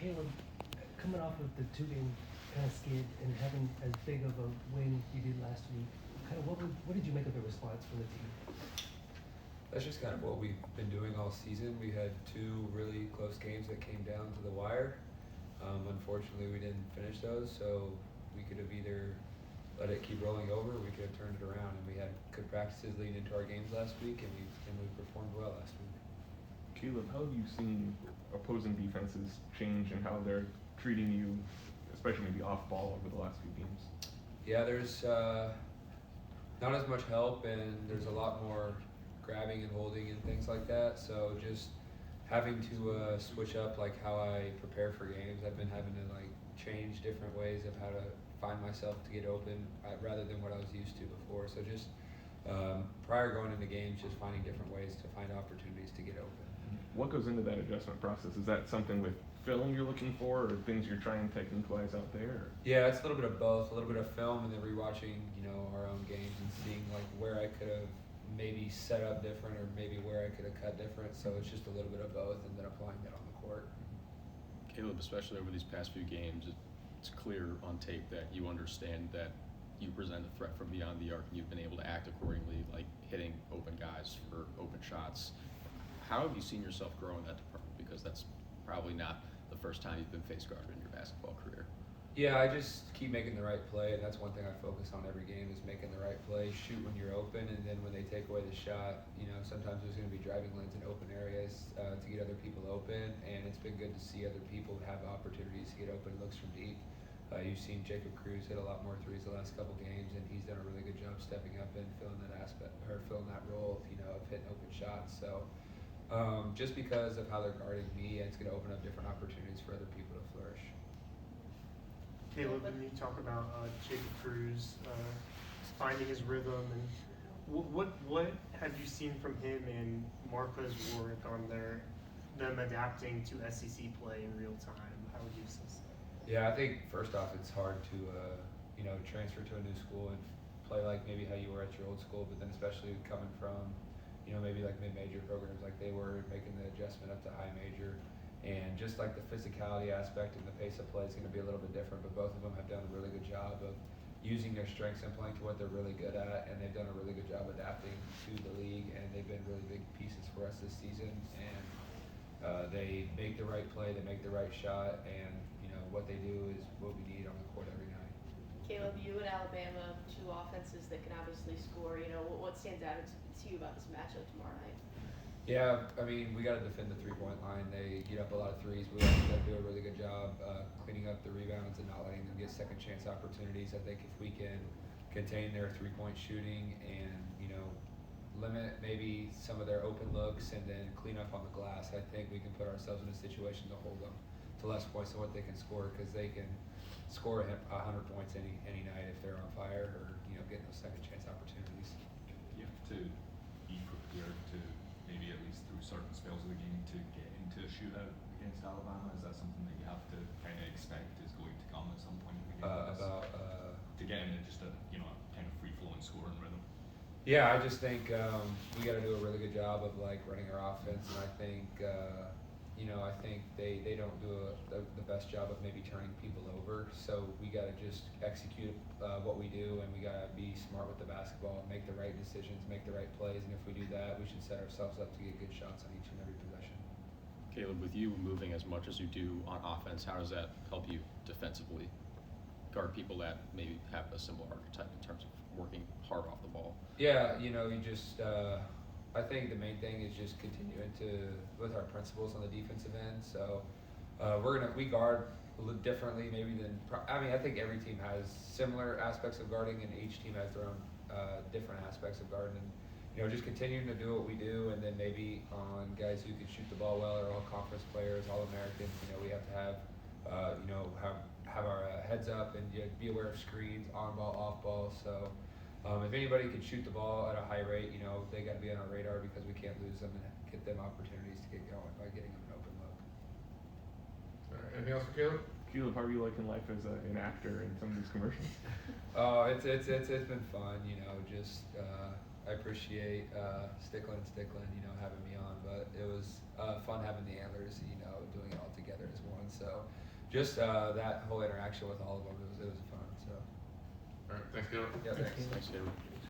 Caleb, coming off of the two-game kind of skid and having as big of a win you did last week, kind of what did you make of the response from the team? That's just kind of what we've been doing all season. We had two really close games that came down to the wire. Unfortunately, we didn't finish those, so we could have either let it keep rolling over, or we could have turned it around. And we had good practices leading into our games last week, and we performed well last week. Caleb, how have you seen opposing defenses change and how they're treating you, especially maybe off ball over the last few games? Yeah, there's not as much help, and there's a lot more grabbing and holding and things like that. So just having to switch up like how I prepare for games. I've been having to like change different ways of how to find myself to get open rather than what I was used to before. So just prior going into games, just finding different ways to find opportunities to get open. What goes into that adjustment process? Is that something with film you're looking for, or things you're trying to technique-wise out there? Yeah, it's a little bit of both. A little bit of film, and then rewatching, our own games and seeing like where I could have maybe set up different, or maybe where I could have cut different. So it's just a little bit of both, and then applying that on the court. Caleb, especially over these past few games, it's clear on tape that you understand that you present a threat from beyond the arc, and you've been able to act accordingly, like hitting open guys for open shots. How have you seen yourself grow in that department? Because that's probably not the first time you've been face guarded in your basketball career. Yeah, I just keep making the right play, and that's one thing I focus on every game is making the right play, shoot when you're open, and then when they take away the shot, sometimes there's going to be driving lanes in open areas to get other people open, and it's been good to see other people have opportunities to get open looks from deep. You've seen Jacob Cruz hit a lot more threes the last couple games, and he's done a really good job stepping up and filling that role, of hitting open shots. So just because of how they're guarding me, it's going to open up different opportunities for other people to flourish. Caleb, when you talk about Jacob Cruz finding his rhythm, and what have you seen from him and Marquez Warwick on them adapting to SEC play in real time? How would you assess that? Yeah, I think first off, it's hard to transfer to a new school and play like maybe how you were at your old school, but then especially coming from maybe like mid-major programs like they were, making the adjustment up to high major. And just like the physicality aspect and the pace of play is going to be a little bit different, but both of them have done a really good job of using their strengths and playing to what they're really good at, and they've done a really good job adapting to the league, and they've been really big pieces for us this season. And they make the right play, they make the right shot, and what they do is what we need on the court every night. Caleb, you and Alabama, two offenses that can obviously score. What stands out to you about this matchup tomorrow night? Yeah, I mean, we got to defend the three-point line. They get up a lot of threes. We also got to do a really good job cleaning up the rebounds and not letting them get second chance opportunities. I think if we can contain their three-point shooting and, limit maybe some of their open looks and then clean up on the glass, I think we can put ourselves in a situation to hold them to less points than what they can score, because they can score 100 points any night if they're on fire or, getting those second chance opportunities. You have to be prepared to maybe at least through certain spells of the game to get into a shootout against Alabama. Is that something that you have to kind of expect is going to come at some point in the game? To get into just a kind of free flowing scoring rhythm. Yeah, I just think we got to do a really good job of like running our offense, and I think I think they don't do the best job of maybe turning people over. So we got to just execute what we do, and we got to be smart with the basketball, make the right decisions, make the right plays, and if we do that, we should set ourselves up to get good shots on each and every possession. Caleb, with you moving as much as you do on offense, how does that help you defensively guard people that maybe have a similar archetype in terms of working hard off the ball? Yeah, you just I think the main thing is just continuing with our principles on the defensive end. So we guard a little differently maybe than I think every team has similar aspects of guarding, and each team has their own different aspects of guarding. And, just continuing to do what we do, and then maybe on guys who can shoot the ball well, or all conference players, all Americans, we have to have have our heads up and be aware of screens, on ball, off ball. So if anybody can shoot the ball at a high rate, they got to be on our radar, because we can't lose them and get them opportunities to get going by getting them an open look. All right, anything else for Caleb? Caleb, how are you liking life as an actor in some of these commercials? Oh, it's been fun. I appreciate Stickland and Stickland, having me on, but it was fun having the Antlers, doing it all together as one. So just that whole interaction with all of them, it was fun. So All right, thanks, Caleb. yeah, thanks. Caleb. Thanks, Caleb.